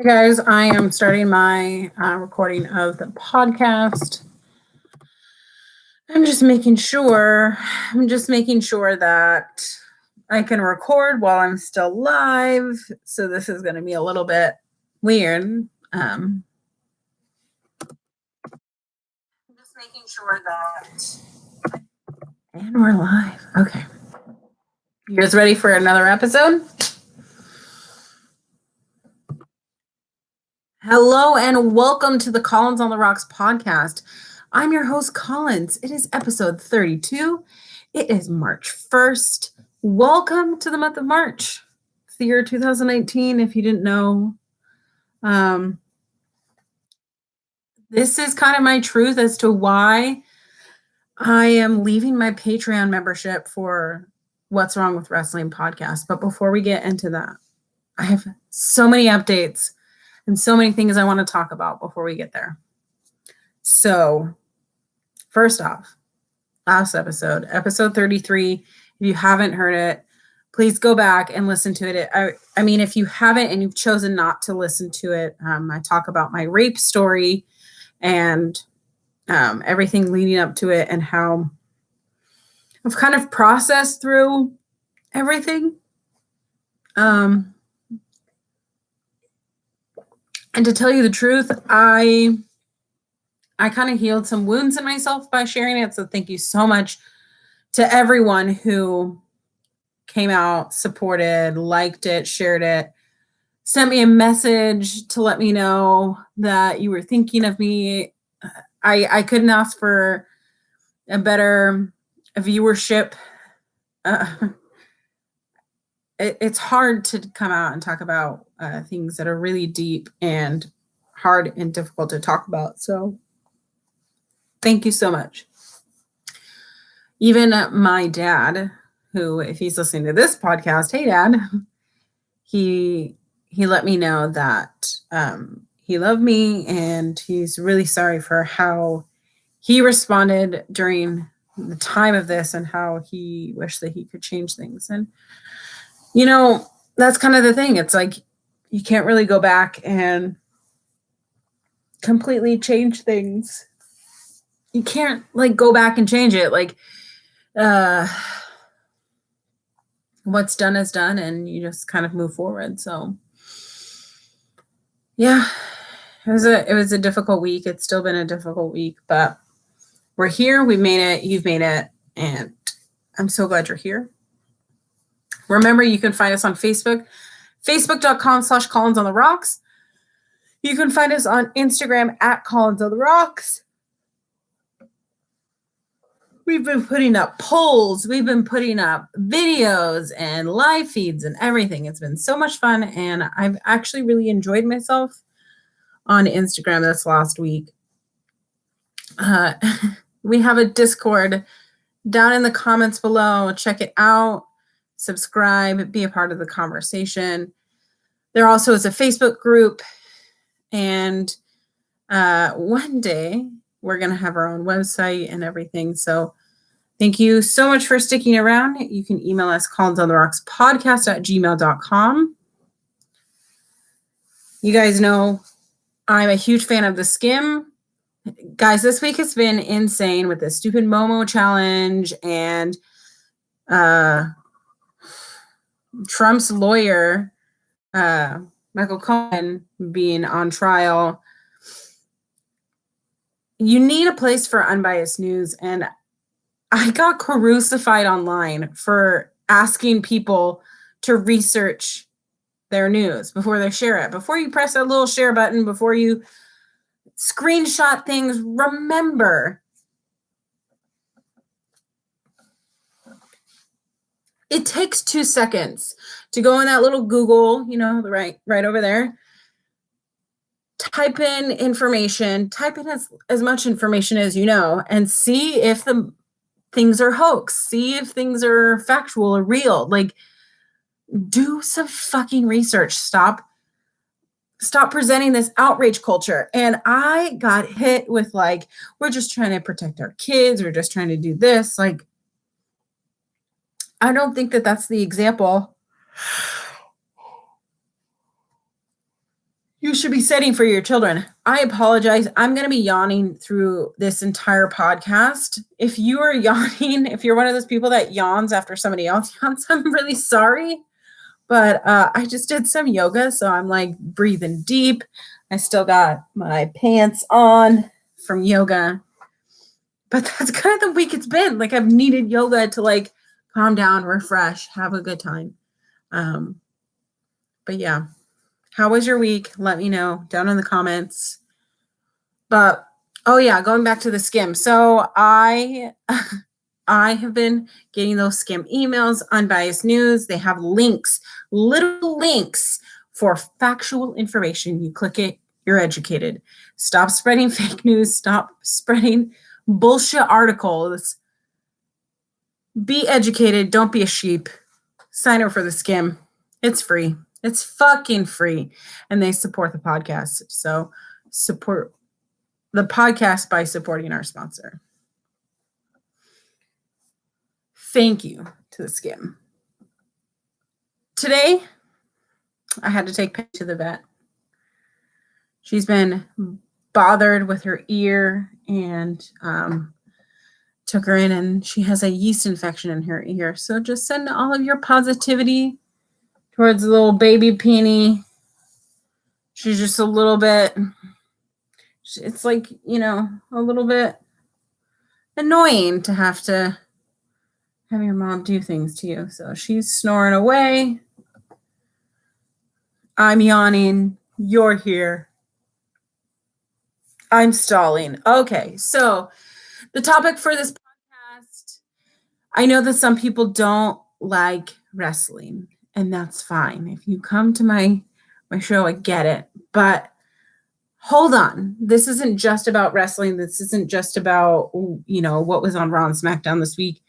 Hey guys, I am starting my recording of the podcast. I'm just making sure that I can record while I'm still live. So this is going to be a little bit weird. I'm just making sure that, and we're live. Okay. You guys ready for another episode? Hello and welcome to the Collins on the Rocks podcast. I'm your host, Collins. It is episode 32. It is March 1st. Welcome to the month of March. It's the year 2019, if you didn't know. This is kind of my truth as to why I am leaving my Patreon membership for What's Wrong with Wrestling podcast. But before we get into that, I have so many updates and so many things I want to talk about before we get there. So, first off, last episode 33. If you haven't heard it, please go back and listen to it. I mean, if you haven't and you've chosen not to listen to it, I talk about my rape story and everything leading up to it and how I've kind of processed through everything. And to tell you the truth, I kind of healed some wounds in myself by sharing it. So thank you so much to everyone who came out, supported, liked it, shared it, sent me a message to let me know that you were thinking of me. I couldn't ask for a better viewership. It's hard to come out and talk about things that are really deep and hard and difficult to talk about. So thank you so much. Even my dad, who, if he's listening to this podcast, hey Dad, he let me know that he loved me and he's really sorry for how he responded during the time of this and how he wished that he could change things. And that's kind of the thing. It's like you can't really go back and completely change things. You can't go back and change it. What's done is done, and you just kind of move forward. So yeah, it was a difficult week. It's still been a difficult week, but we're here. We made it. You've made it, and I'm so glad you're here. Remember, you can find us on Facebook, facebook.com/Collins on the Rocks. You can find us on Instagram at Collins on the Rocks. We've been putting up polls. We've been putting up videos and live feeds and everything. It's been so much fun, and I've actually really enjoyed myself on Instagram this last week. We have a Discord down in the comments below. Check it out. Subscribe. Be a part of the conversation. There also is a Facebook group, and one day we're going to have our own website and everything. So thank you so much for sticking around. You can email us collinsontherockspodcast@gmail.com. You guys know I'm a huge fan of the Skim. Guys, this week has been insane with the stupid Momo challenge and Trump's lawyer, Michael Cohen, being on trial. You need a place for unbiased news, and I got crucified online for asking people to research their news before they share it. Before you press that little share button, before you screenshot things, remember, it takes 2 seconds to go in that little Google, right over there. Type in information, type in as much information as you know, and see if the things are hoax, see if things are factual or real. Do some fucking research. Stop presenting this outrage culture. And I got hit with we're just trying to protect our kids. We're just trying to do this. I don't think that that's the example. you should be setting for your children. I apologize. I'm going to be yawning through this entire podcast. If you are yawning, if you're one of those people that yawns after somebody else yawns, I'm really sorry. But I just did some yoga, so I'm like breathing deep. I still got my pants on from yoga. But that's kind of the week it's been. Like I've needed yoga to like calm down, refresh, have a good time. But yeah. How was your week? Let me know down in the comments. But oh yeah, going back to the skim. So I have been getting those skim emails, unbiased news. They have links, little links for factual information. You click it, you're educated. Stop spreading fake news. Stop spreading bullshit articles. Be educated. Don't be a sheep. Sign up for the skim. It's free. It's fucking free. And they support the podcast. So support the podcast by supporting our sponsor. Thank you to the skim. Today, I had to take Peggy to the vet. She's been bothered with her ear and took her in, and she has a yeast infection in her ear. So just send all of your positivity towards the little baby Peony. She's just a little bit, it's like, a little bit annoying to have your mom do things to you. So she's snoring away. I'm yawning. You're here. I'm stalling. Okay, so the topic for this podcast, I know that some people don't like wrestling, and that's fine. If you come to my show, I get it. But hold on. This isn't just about wrestling. This isn't just about, what was on Raw and SmackDown this week.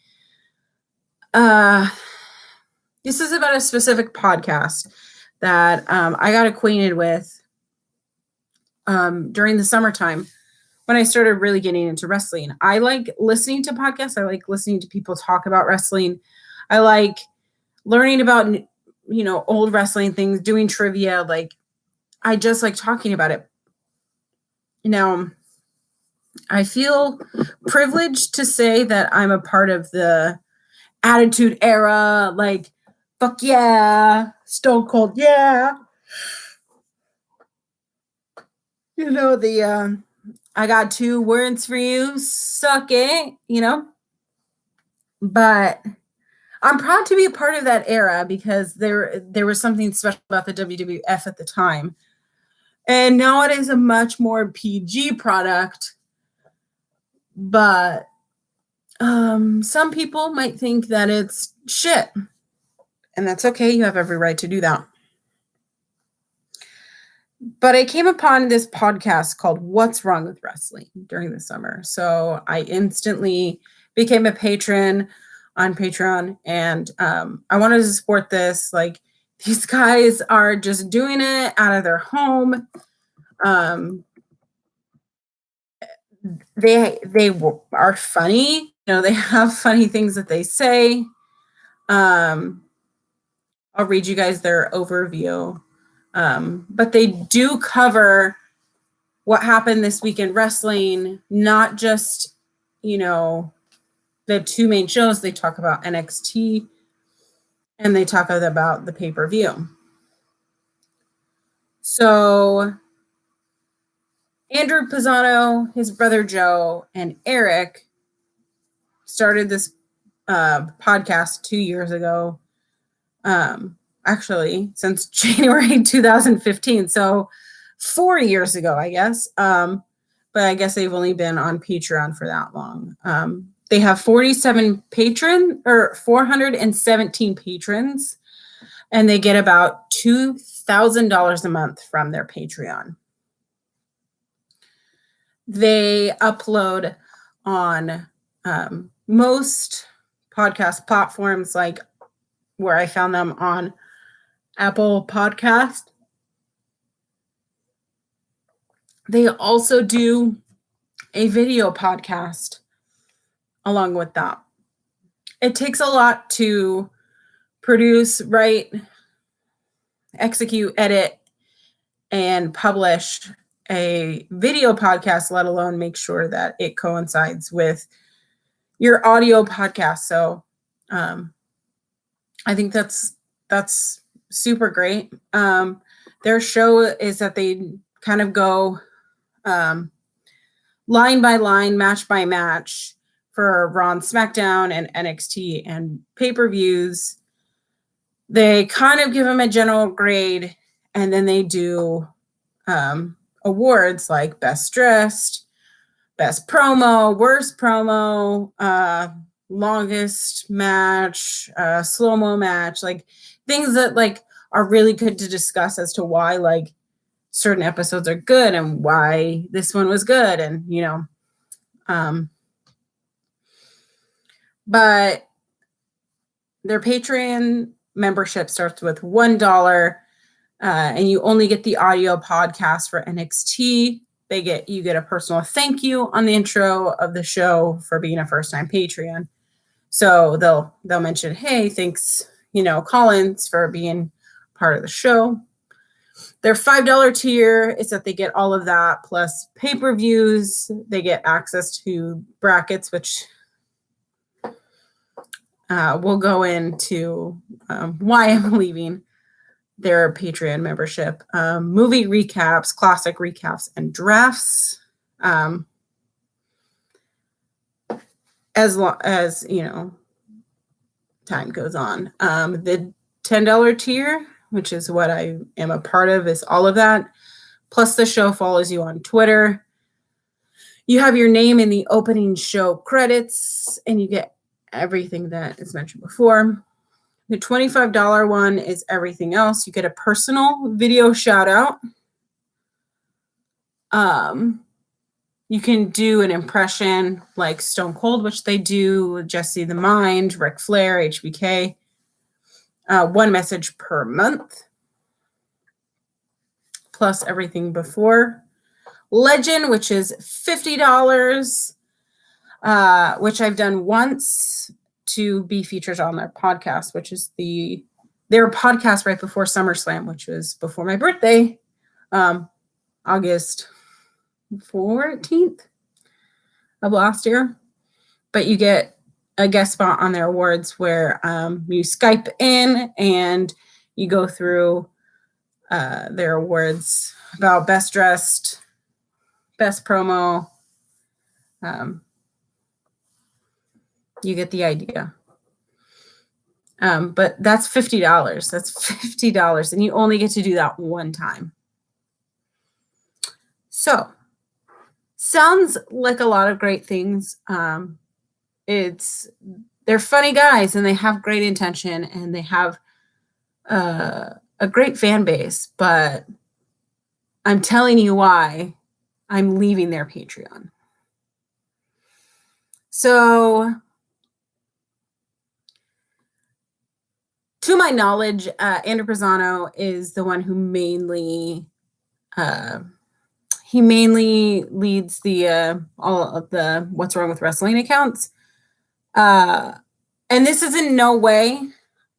This is about a specific podcast that I got acquainted with during the summertime when I started really getting into wrestling. I like listening to podcasts. I like listening to people talk about wrestling. I like learning about, old wrestling things, doing trivia. Like, I just like talking about it. Now, I feel privileged to say that I'm a part of the Attitude Era, like, fuck yeah, Stone Cold, yeah. I got 2 words for you, suck it, But I'm proud to be a part of that era because there was something special about the WWF at the time. And now it is a much more PG product. But some people might think that it's shit. And that's okay. You have every right to do that. But I came upon this podcast called What's Wrong with Wrestling during the summer. So I instantly became a patron on Patreon, and I wanted to support this. Like, these guys are just doing it out of their home. They are funny. They have funny things that they say. I'll read you guys their overview. But they do cover what happened this week in wrestling, not just, the 2 main shows. They talk about NXT and they talk about the pay-per-view. So Andrew Pisano, his brother Joe, and Eric started this podcast 2 years ago. Actually, since January 2015. So 4 years ago, I guess. But I guess they've only been on Patreon for that long. They have 417 patrons, and they get about $2,000 a month from their Patreon. They upload on most podcast platforms, like where I found them on Apple Podcast. They also do a video podcast along with that. It takes a lot to produce, write, execute, edit, and publish a video podcast, let alone make sure that it coincides with your audio podcast. So I think that's super great. Their show is that they kind of go line by line, match by match for Raw and SmackDown and NXT and pay-per-views. They kind of give them a general grade, and then they do awards like best dressed, best promo, worst promo, longest match, slow-mo match, like things that like are really good to discuss as to why like certain episodes are good and why this one was good. And, you know, but their Patreon membership starts with $1, and you only get the audio podcast for NXT. You get a personal thank you on the intro of the show for being a first-time Patreon. So they'll mention, hey, thanks, you know, Collins, for being part of the show. Their $5 tier is that they get all of that plus pay-per-views. They get access to brackets, which we'll go into why I'm leaving their Patreon membership. Movie recaps, classic recaps, and drafts. As long as, you know, time goes on. The $10 tier, which is what I am a part of, is all of that. Plus the show follows you on Twitter. You have your name in the opening show credits, and you get everything that is mentioned before. The $25 one is everything else. You get a personal video shout out. You can do an impression like Stone Cold, which they do, Jesse the Mind, Ric Flair, HBK. One message per month, plus everything before. Legend, which is $50, which I've done once to be featured on their podcast, which is their podcast right before SummerSlam, which was before my birthday, August 14th of last year. But you get a guest spot on their awards where you Skype in and you go through their awards about best dressed, best promo. You get the idea. But that's $50. That's $50, and you only get to do that one time. So, sounds like a lot of great things. They're funny guys, and they have great intention, and they have a great fan base. But I'm telling you why I'm leaving their Patreon. So, to my knowledge, Andrew Pisano is the one who mainly leads the all of the What's Wrong with Wrestling accounts. And this is in no way,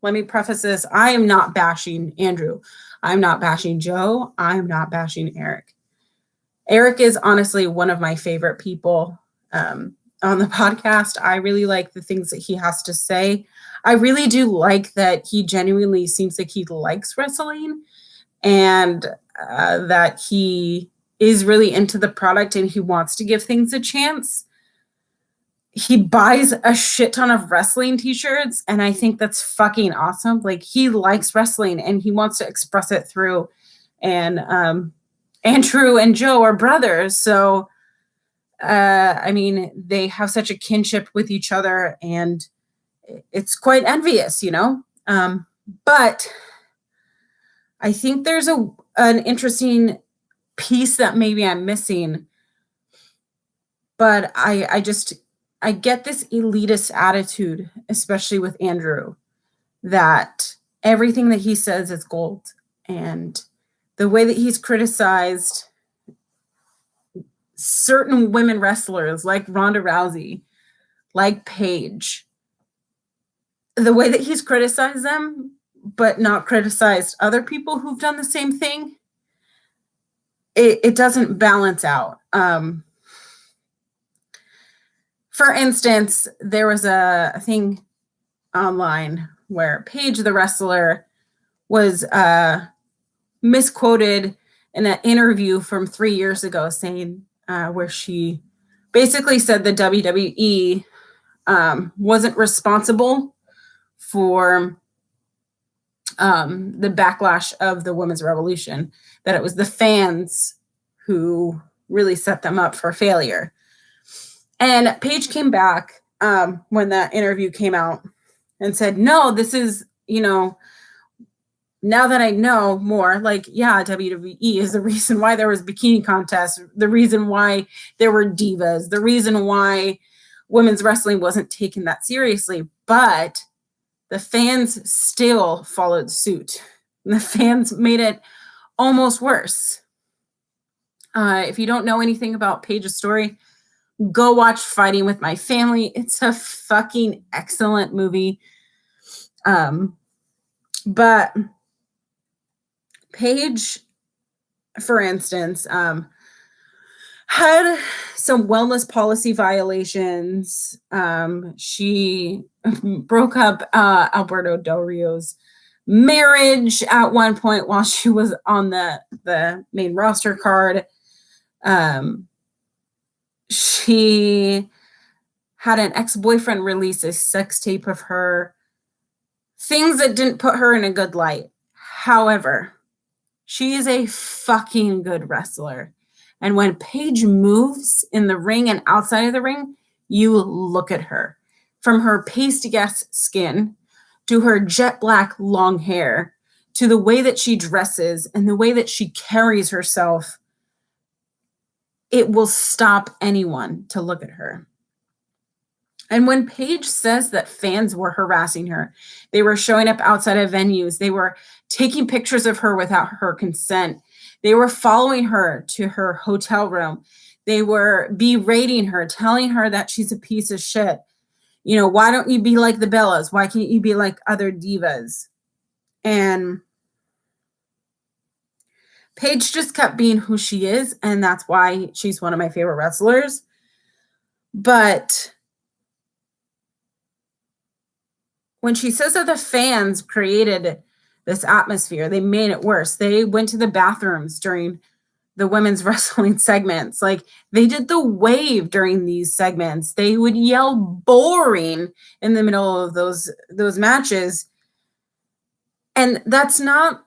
let me preface this, I am not bashing Andrew. I'm not bashing Joe. I'm not bashing Eric. Eric is honestly one of my favorite people on the podcast. I really like the things that he has to say. I really do like that he genuinely seems like he likes wrestling, and that he is really into the product and he wants to give things a chance. He buys a shit ton of wrestling t-shirts, and I think that's fucking awesome. Like, he likes wrestling and he wants to express it through. And Andrew and Joe are brothers, so I mean, they have such a kinship with each other, and it's quite envious, you know. But I think there's an interesting piece that maybe I'm missing. But I get this elitist attitude, especially with Andrew, that everything that he says is gold. And the way that he's criticized certain women wrestlers like Ronda Rousey, like Paige, the way that he's criticized them, but not criticized other people who've done the same thing, it doesn't balance out. For instance, there was a thing online where Paige, the wrestler, was misquoted in an interview from 3 years ago, saying where she basically said the WWE wasn't responsible for the backlash of the women's revolution, that it was the fans who really set them up for failure. And Paige came back when that interview came out and said, no, this is, now that I know more, like, yeah, WWE is the reason why there was bikini contests, the reason why there were divas, the reason why women's wrestling wasn't taken that seriously. But the fans still followed suit. And the fans made it almost worse. If you don't know anything about Paige's story, go watch Fighting with My Family. It's a fucking excellent movie. But Paige, for instance, had some wellness policy violations. She broke up Alberto Del Rio's marriage at one point while she was on the main roster card. She had an ex-boyfriend release a sex tape of her. Things that didn't put her in a good light. However, she is a fucking good wrestler. And when Paige moves in the ring and outside of the ring, you look at her. From her pasty-ass skin to her jet black long hair to the way that she dresses and the way that she carries herself, it will stop anyone to look at her. And when Paige says that fans were harassing her, they were showing up outside of venues, they were taking pictures of her without her consent, they were following her to her hotel room, they were berating her, telling her that she's a piece of shit. Why don't you be like the Bellas? Why can't you be like other divas? And Paige just kept being who she is, and that's why she's one of my favorite wrestlers. But when she says that the fans created this atmosphere, they made it worse. They went to the bathrooms during the women's wrestling segments. Like, they did the wave during these segments. They would yell boring in the middle of those matches. And that's not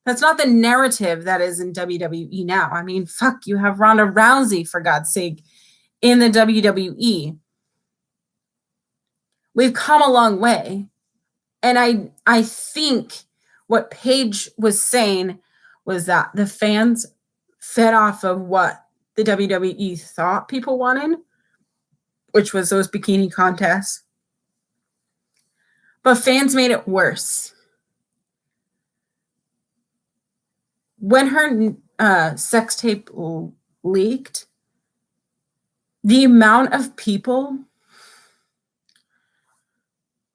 the narrative that is in WWE now. I mean, fuck, you have Ronda Rousey, for God's sake, in the WWE. We've come a long way. And I think what Paige was saying was that the fans fed off of what the WWE thought people wanted, which was those bikini contests. But fans made it worse. When her sex tape leaked, the amount of people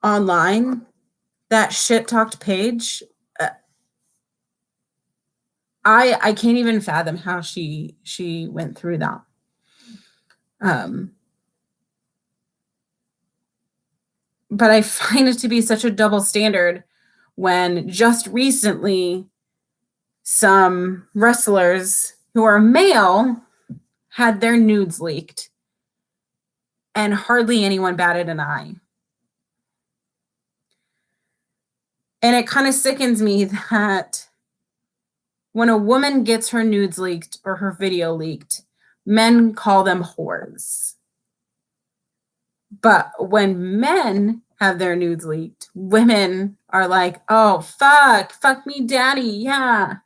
online that shit talked Paige, I can't even fathom how she went through that. But I find it to be such a double standard when just recently some wrestlers who are male had their nudes leaked and hardly anyone batted an eye. And it kind of sickens me that when a woman gets her nudes leaked or her video leaked, men call them whores. But when men have their nudes leaked, women are like, oh, fuck me, daddy, yeah.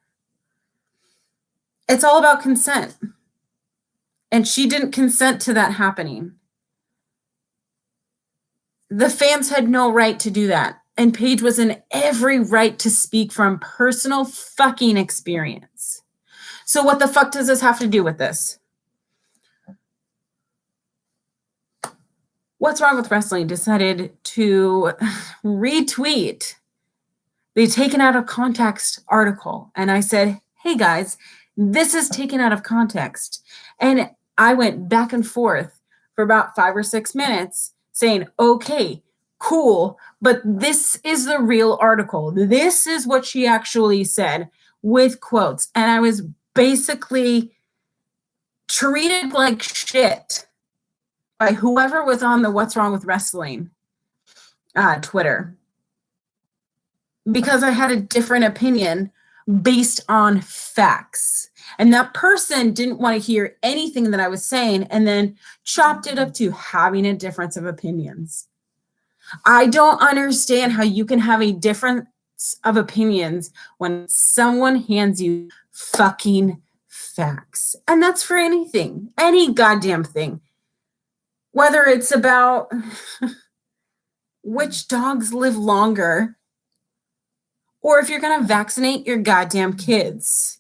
It's all about consent. And she didn't consent to that happening. The fans had no right to do that. And Paige was in every right to speak from personal fucking experience. So what the fuck does this have to do with this? What's Wrong with Wrestling decided to retweet the taken out of context article. And I said, hey guys, This is taken out of context. And I went back and forth for about 5 or 6 minutes saying, okay, cool, but this is the real article. This is what she actually said with quotes. And I was basically treated like shit by whoever was on the What's Wrong with Wrestling Twitter because I had a different opinion based on facts. And that person didn't want to hear anything that I was saying and then chopped it up to having a difference of opinions. I don't understand how you can have a difference of opinions when someone hands you fucking facts. And that's for anything, any goddamn thing. Whether it's about which dogs live longer, or if you're going to vaccinate your goddamn kids.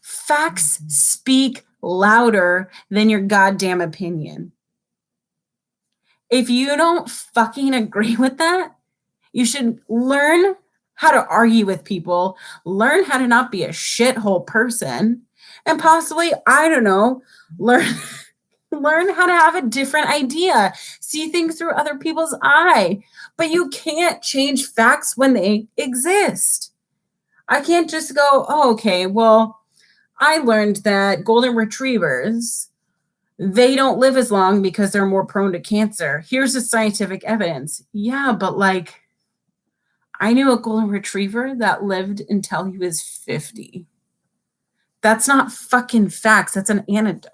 Facts speak louder than your goddamn opinion. If you don't fucking agree with that, you should learn how to argue with people, learn how to not be a shithole person, and possibly, I don't know, learn how to have a different idea, see things through other people's eye. But you can't change facts when they exist. I can't just go, oh, okay, well, I learned that golden retrievers, they don't live as long because they're more prone to cancer. Here's the scientific evidence. Yeah, but like, I knew a golden retriever that lived until he was 50. That's not fucking facts. That's an anecdote.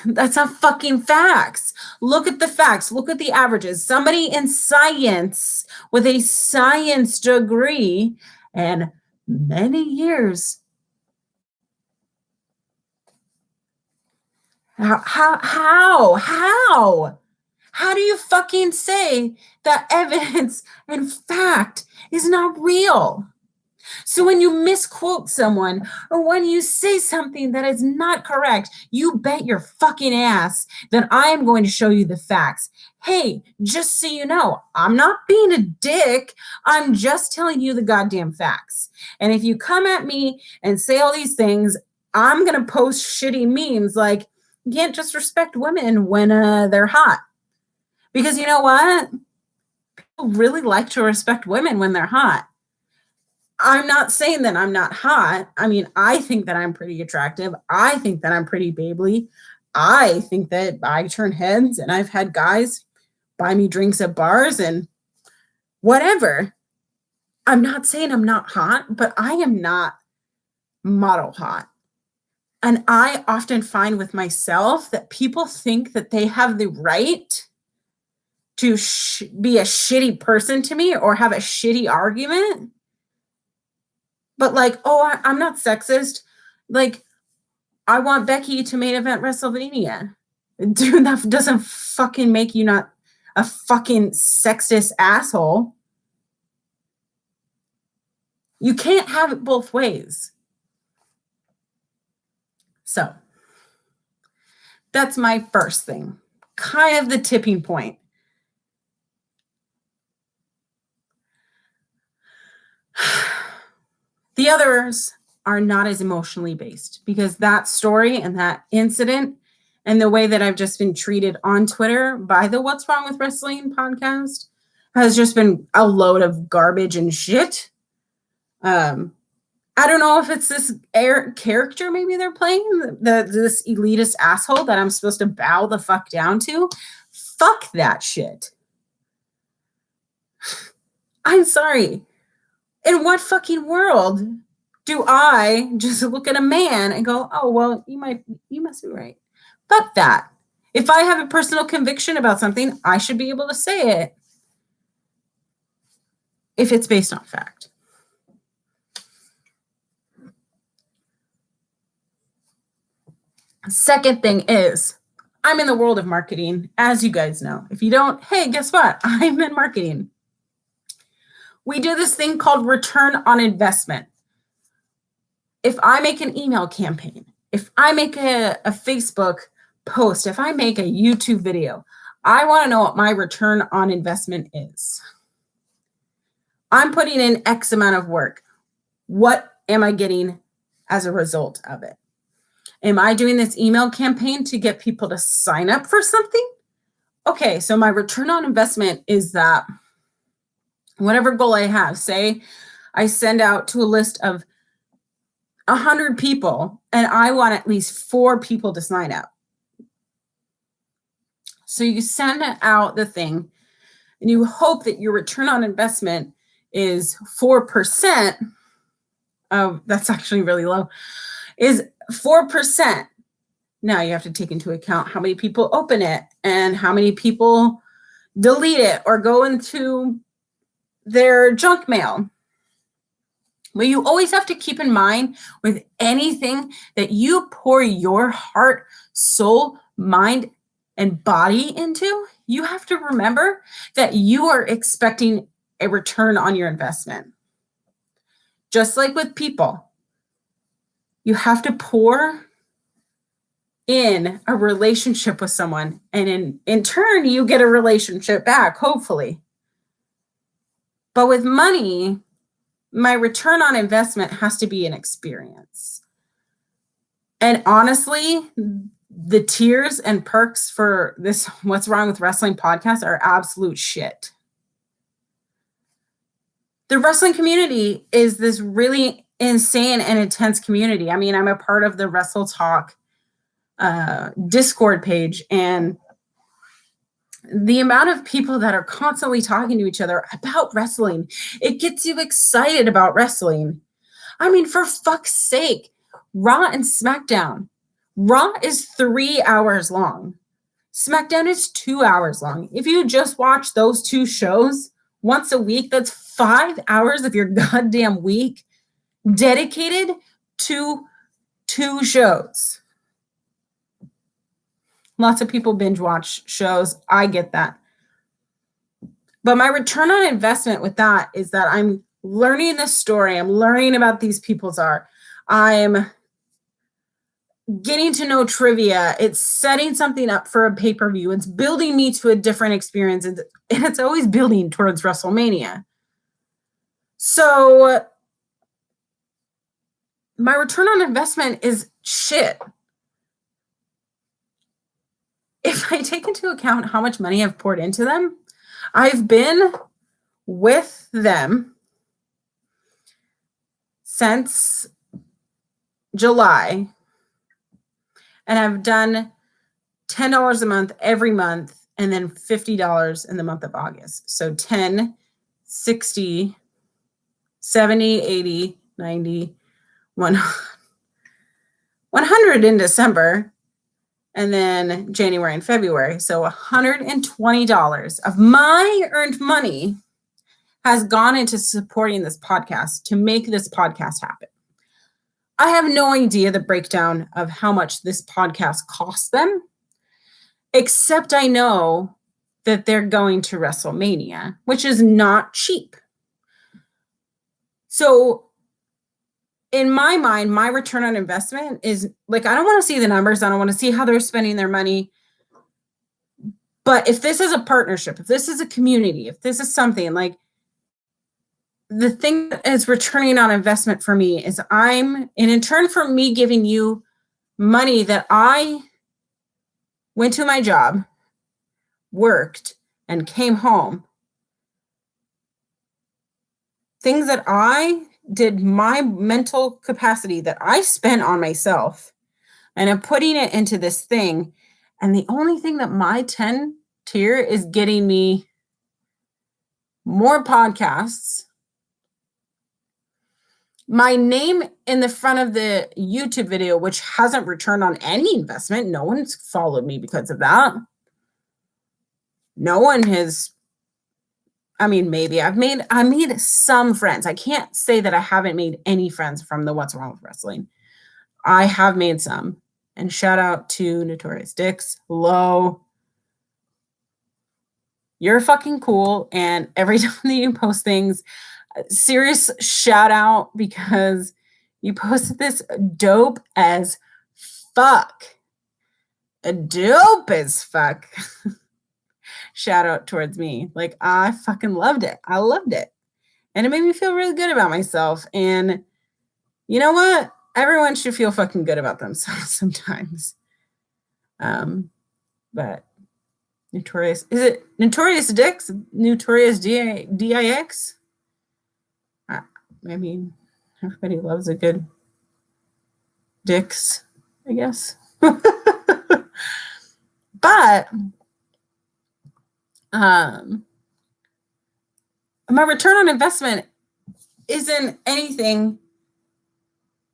That's not fucking facts. Look at the facts. Look at the averages. Somebody in science with a science degree and many years. How do you fucking say that evidence and fact is not real? So when you misquote someone or when you say something that is not correct, you bet your fucking ass that I am going to show you the facts. Hey, just so you know, I'm not being a dick. I'm just telling you the goddamn facts. And if you come at me and say all these things, I'm going to post shitty memes like, you can't just respect women when they're hot. Because you know what? People really like to respect women when they're hot. I'm not saying that I'm not hot. I mean, I think that I'm pretty attractive. I think that I'm pretty babely. I think that I turn heads and I've had guys buy me drinks at bars and whatever. I'm not saying I'm not hot, but I am not model hot. And I often find with myself that people think that they have the right to be a shitty person to me or have a shitty argument. But like, oh, I'm not sexist. Like, I want Becky to main event WrestleMania. Dude, that doesn't fucking make you not a fucking sexist asshole. You can't have it both ways. So, that's my first thing. Kind of the tipping point. The others are not as emotionally based because that story and that incident and the way that I've just been treated on Twitter by the What's Wrong with Wrestling podcast has just been a load of garbage and shit. I don't know if it's this character maybe they're playing, this elitist asshole that I'm supposed to bow the fuck down to. Fuck that shit. I'm sorry. In what fucking world do I just look at a man and go, oh, well, you must be right. Fuck that. If I have a personal conviction about something, I should be able to say it if it's based on fact. Second thing is, I'm in the world of marketing, as you guys know. If you don't, hey, guess what? I'm in marketing. We do this thing called return on investment. If I make an email campaign, if I make a Facebook post, if I make a YouTube video, I want to know what my return on investment is. I'm putting in X amount of work. What am I getting as a result of it. Am I doing this email campaign to get people to sign up for something? Okay, so my return on investment is that whatever goal I have, say I send out to a list of 100 people and I want at least 4 people to sign up. So you send out the thing and you hope that your return on investment is 4% of, that's actually really low, is 4%. Now you have to take into account how many people open it and how many people delete it or go into their junk mail. But you always have to keep in mind with anything that you pour your heart, soul, mind, and body into, you have to remember that you are expecting a return on your investment. Just like with people, you have to pour in a relationship with someone, and in turn, you get a relationship back, hopefully. But with money, my return on investment has to be an experience. And honestly, the tiers and perks for this What's Wrong with Wrestling podcast are absolute shit. The wrestling community is this really insane and intense community. I mean, I'm a part of the Wrestle Talk Discord page, and the amount of people that are constantly talking to each other about wrestling, it gets you excited about wrestling. I mean, for fuck's sake, Raw and SmackDown. Raw is 3 hours long. SmackDown is 2 hours long. If you just watch those 2 shows once a week, that's 5 hours of your goddamn week dedicated to 2 shows. Lots of people binge watch shows. I get that. But my return on investment with that is that I'm learning the story. I'm learning about these people's art. I'm getting to know trivia. It's setting something up for a pay-per-view. It's building me to a different experience. And it's always building towards WrestleMania. So my return on investment is shit. If I take into account how much money I've poured into them, I've been with them since July, and I've done $10 a month every month, and then $50 in the month of August. So 10, 60, 70, 80, 90, 100 in December, and then January and February. So $120 of my earned money has gone into supporting this podcast to make this podcast happen. I have no idea the breakdown of how much this podcast costs them, except I know that they're going to WrestleMania, which is not cheap. So in my mind, my return on investment is like, I don't want to see the numbers. I don't want to see how they're spending their money. But if this is a partnership, if this is a community, if this is something like, the thing that is returning on investment for me is and in turn for me giving you money that I went to my job, worked, and came home, things that I did, my mental capacity that I spent on myself, and I'm putting it into this thing. And the only thing that my 10 tier is getting me more podcasts, my name in the front of the YouTube video, which hasn't returned on any investment. No one's followed me because of that. No one has. I mean, maybe I made some friends. I can't say that I haven't made any friends from the What's Wrong with Wrestling. I have made some. And shout out to Notorious Dicks. Hello. You're fucking cool. And every time that you post things, serious shout out, because you posted this dope as fuck. Dope as fuck. Shout out towards me. Like, I fucking loved it. I loved it. And it made me feel really good about myself. And you know what? everyone should feel fucking good about themselves sometimes. But Notorious, is it Notorious Dix? Notorious DIX? I mean, everybody loves a good Dix, I guess. But my return on investment isn't anything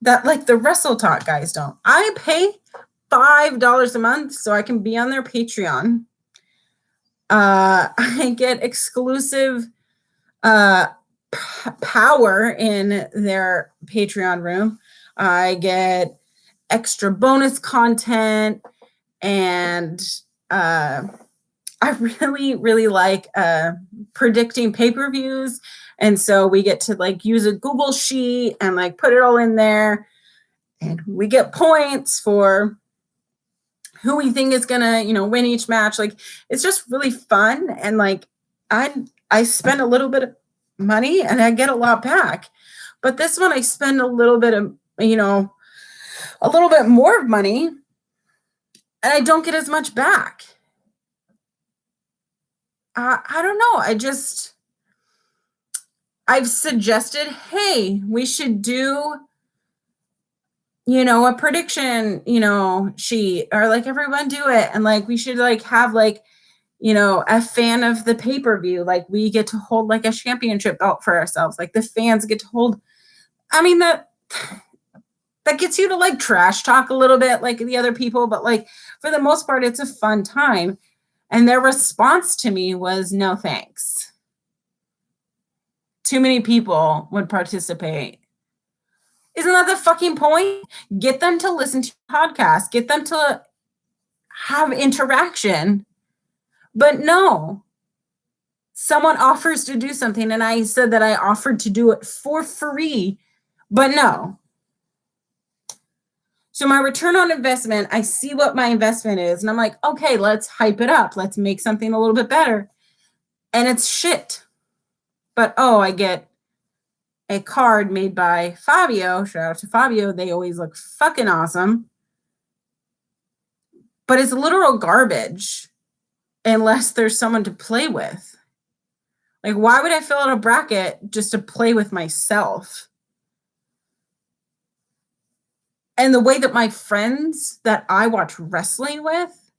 that like the Wrestle Talk guys don't. I pay $5 a month so I can be on their Patreon. I get exclusive power in their Patreon room. I get extra bonus content, and I really, really like predicting pay-per-views. And so we get to like use a Google sheet and like put it all in there. And we get points for who we think is gonna, win each match. Like, it's just really fun. And like, I spend a little bit of money and I get a lot back. But this one, I spend a little bit of, a little bit more of money, and I don't get as much back. I don't know. I've suggested, hey, we should do, a prediction, sheet, or like everyone do it. And like, we should like have like, a fan of the pay-per-view. Like we get to hold like a championship belt for ourselves. Like the fans get to hold, I mean, that gets you to like trash talk a little bit like the other people. But like, for the most part, it's a fun time. And their response to me was, no, thanks. Too many people would participate. Isn't that the fucking point? Get them to listen to your podcast. Get them to have interaction. But no, someone offers to do something, and I said that I offered to do it for free, but no. So my return on investment, I see what my investment is, and I'm like, okay, let's hype it up. Let's make something a little bit better. And it's shit. But, I get a card made by Fabio. Shout out to Fabio. They always look fucking awesome. But it's literal garbage unless there's someone to play with. Like, why would I fill out a bracket just to play with myself? And the way that my friends that I watch wrestling with,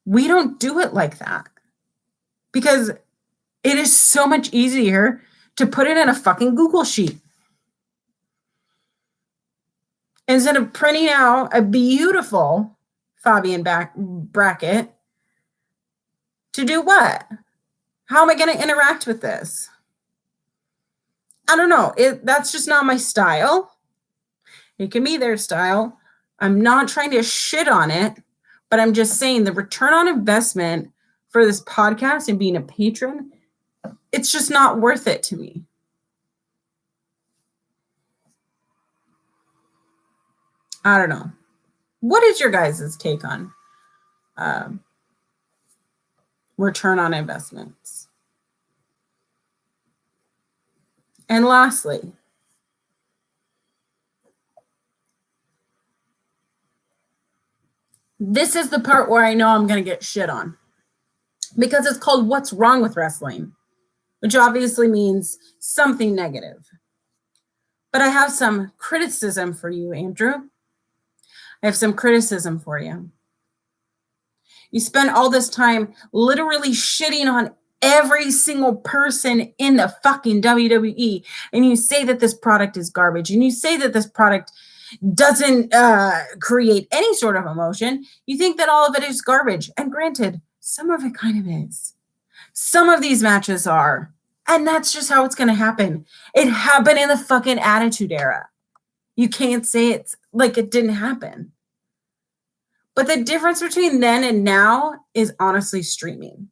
we don't do it like that. Because it is so much easier to put it in a fucking Google sheet. Instead of printing out a beautiful Fabian bracket, to do what? How am I going to interact with this? I don't know. That's just not my style. It can be their style. I'm not trying to shit on it, but I'm just saying the return on investment for this podcast and being a patron, it's just not worth it to me. I don't know. What is your guys' take on return on investments? And lastly, this is the part where I know I'm going to get shit on, because it's called What's Wrong with Wrestling, which obviously means something negative. But I have some criticism for you, Andrew. I have some criticism for you. You spend all this time literally shitting on every single person in the fucking WWE, and you say that this product is garbage, and you say that this product doesn't create any sort of emotion. You think that all of it is garbage. And granted, some of it kind of is. Some of these matches are. And that's just how it's going to happen. It happened in the fucking Attitude Era. You can't say it's like it didn't happen. But the difference between then and now is honestly streaming,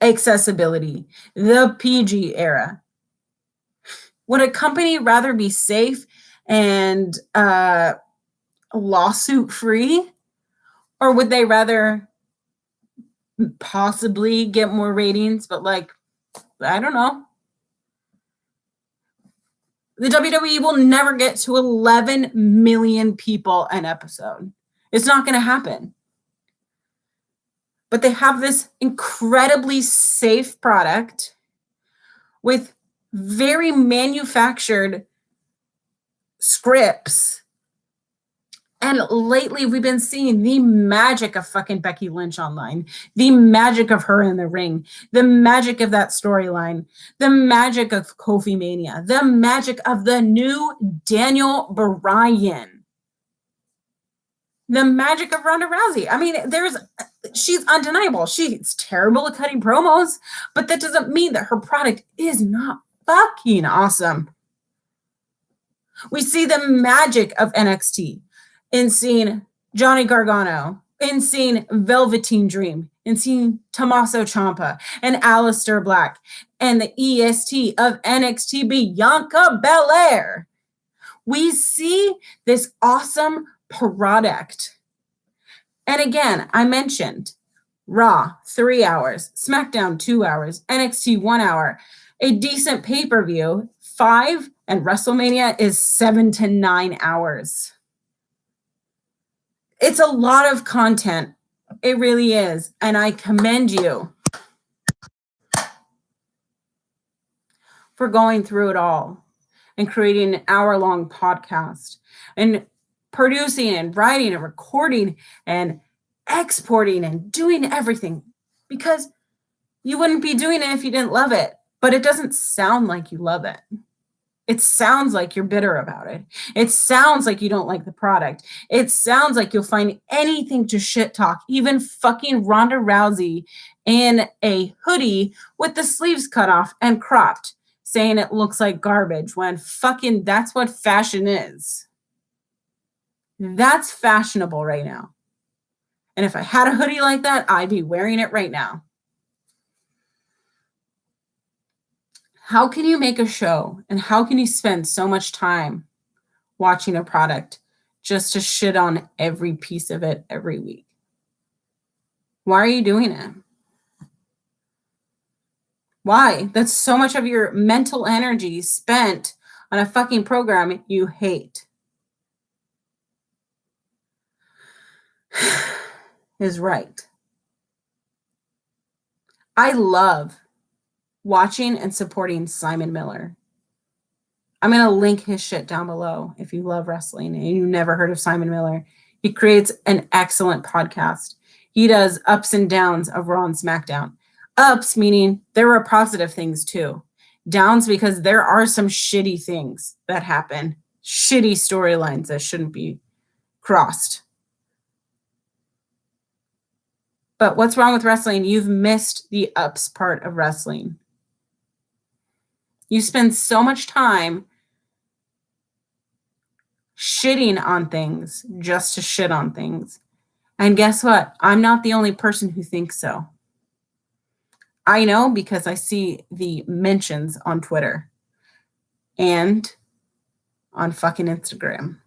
accessibility, the PG era. Would a company rather be safe and lawsuit free, or would they rather possibly get more ratings, but like, I don't know, The WWE will never get to 11 million people an episode. It's not going to happen. But they have this incredibly safe product with very manufactured scripts. And lately, we've been seeing the magic of fucking Becky Lynch online, the magic of her in the ring, the magic of that storyline, the magic of Kofi Mania, the magic of the new Daniel Bryan, the magic of Ronda Rousey. I mean, she's undeniable. She's terrible at cutting promos, but that doesn't mean that her product is not fucking awesome. We see the magic of NXT in seeing Johnny Gargano, in seeing Velveteen Dream, in seeing Tommaso Ciampa and Aleister Black, and the EST of NXT, Bianca Belair. We see this awesome product. And again, I mentioned Raw, 3 hours, SmackDown, 2 hours, NXT, 1 hour, a decent pay-per-view, 5, and WrestleMania is 7 to 9 hours. It's a lot of content. It really is. And I commend you for going through it all and creating an hour-long podcast and producing and writing and recording and exporting and doing everything, because you wouldn't be doing it if you didn't love it. But it doesn't sound like you love it. It sounds like you're bitter about it. It sounds like you don't like the product. It sounds like you'll find anything to shit talk, even fucking Ronda Rousey in a hoodie with the sleeves cut off and cropped, saying it looks like garbage, when fucking that's what fashion is. That's fashionable right now. And if I had a hoodie like that, I'd be wearing it right now. How can you make a show and how can you spend so much time watching a product just to shit on every piece of it every week? Why are you doing it? Why? That's so much of your mental energy spent on a fucking program you hate. Is right. I love watching and supporting Simon Miller. I'm going to link his shit down below if you love wrestling and you never heard of Simon Miller. He creates an excellent podcast. He does ups and downs of Raw and SmackDown. Ups meaning there are positive things too. Downs because there are some shitty things that happen. Shitty storylines that shouldn't be crossed. But what's wrong with wrestling? You've missed the ups part of wrestling. You spend so much time shitting on things just to shit on things. And guess what? I'm not the only person who thinks so. I know because I see the mentions on Twitter and on fucking Instagram.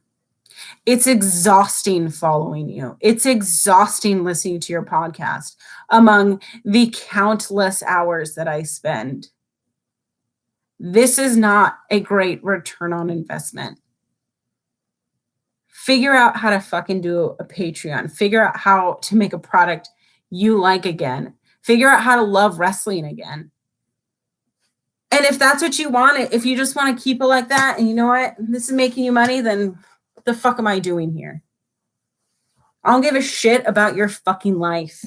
It's exhausting following you. It's exhausting listening to your podcast among the countless hours that I spend. This is not a great return on investment. Figure out how to fucking do a Patreon. Figure out how to make a product you like again. Figure out how to love wrestling again. And if that's what you want, if you just want to keep it like that, and you know what, this is making you money, then what the fuck am I doing here? I don't give a shit about your fucking life.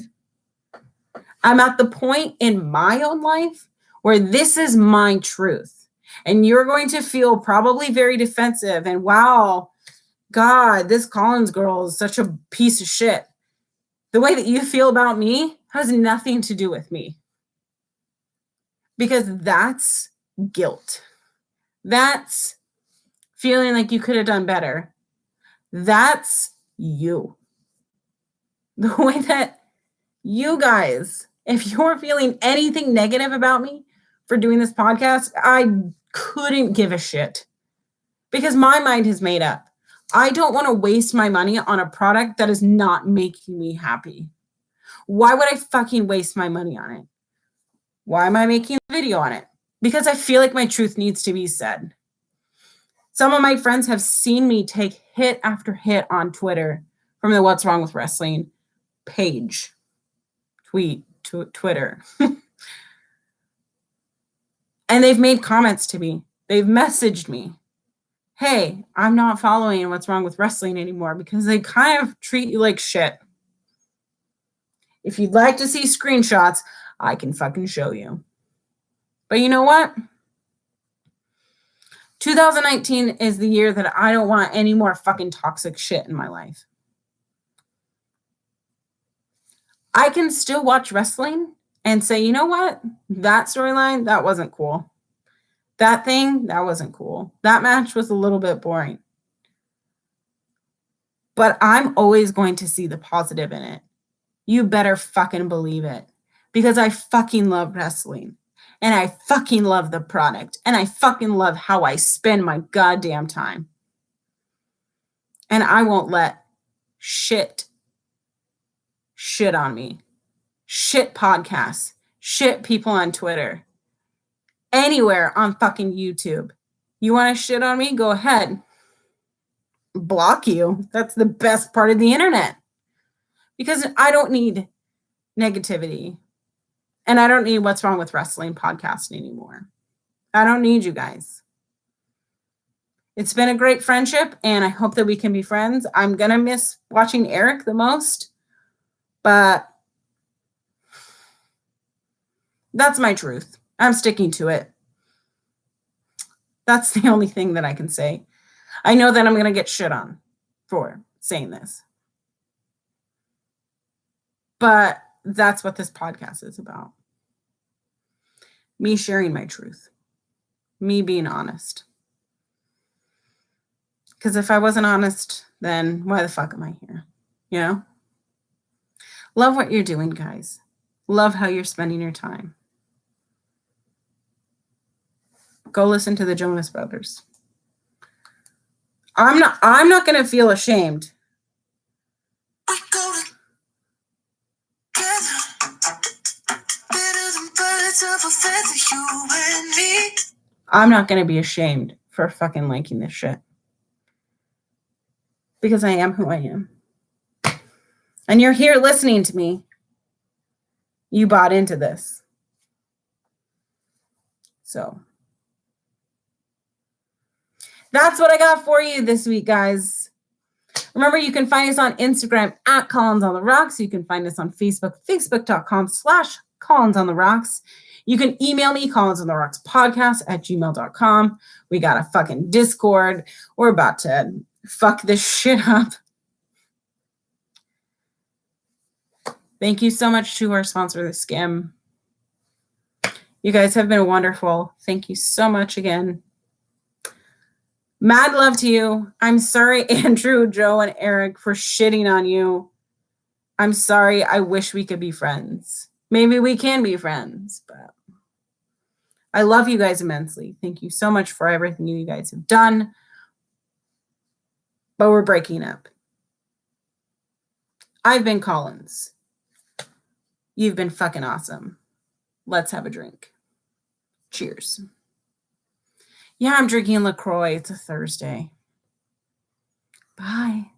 I'm at the point in my own life where this is my truth. And you're going to feel probably very defensive and wow, God, this Collins girl is such a piece of shit. The way that you feel about me has nothing to do with me. Because that's guilt. That's feeling like you could have done better. That's you. The way that you guys, if you're feeling anything negative about me for doing this podcast, I couldn't give a shit. Because my mind has made up. I don't want to waste my money on a product that is not making me happy. Why would I fucking waste my money on it? Why am I making a video on it? Because I feel like my truth needs to be said. Some of my friends have seen me take hit after hit on Twitter from the What's Wrong with Wrestling page, Twitter. And they've made comments to me. They've messaged me. Hey, I'm not following What's Wrong with Wrestling anymore because they kind of treat you like shit. If you'd like to see screenshots, I can fucking show you. But you know what? 2019 is the year that I don't want any more fucking toxic shit in my life. I can still watch wrestling and say, you know what? That storyline, that wasn't cool. That thing, that wasn't cool. That match was a little bit boring. But I'm always going to see the positive in it. You better fucking believe it. Because I fucking love wrestling. And I fucking love the product. And I fucking love how I spend my goddamn time. And I won't let shit on me. Shit podcasts. Shit people on Twitter. Anywhere on fucking YouTube. You want to shit on me? Go ahead. Block you. That's the best part of the internet. Because I don't need negativity. And I don't need What's Wrong with Wrestling podcast anymore. I don't need you guys. It's been a great friendship, and I hope that we can be friends. I'm going to miss watching Eric the most, but that's my truth. I'm sticking to it. That's the only thing that I can say. I know that I'm going to get shit on for saying this. But that's what this podcast is about. Me sharing my truth. Me being honest. Because if I wasn't honest, then why the fuck am I here? You know? Love what you're doing, guys. Love how you're spending your time. Go listen to the Jonas Brothers. I'm not going to feel ashamed. We go together. Better than birds of a feather, you and me. I'm not going to be ashamed for fucking liking this shit. Because I am who I am. And you're here listening to me. You bought into this. So that's what I got for you this week, guys. Remember, you can find us on Instagram at Collins on the Rocks. You can find us on Facebook, facebook.com/Collins on the Rocks. You can email me, collinsontherockspodcast@gmail.com. We got a fucking Discord. We're about to fuck this shit up. Thank you so much to our sponsor, The Skim. You guys have been wonderful. Thank you so much again. Mad love to you. I'm sorry, Andrew, Joe, and Eric, for shitting on you. I'm sorry. I wish we could be friends. Maybe we can be friends, but I love you guys immensely. Thank you so much for everything you guys have done. But we're breaking up. I've been Collins. You've been fucking awesome. Let's have a drink. Cheers. Yeah, I'm drinking LaCroix. It's a Thursday. Bye.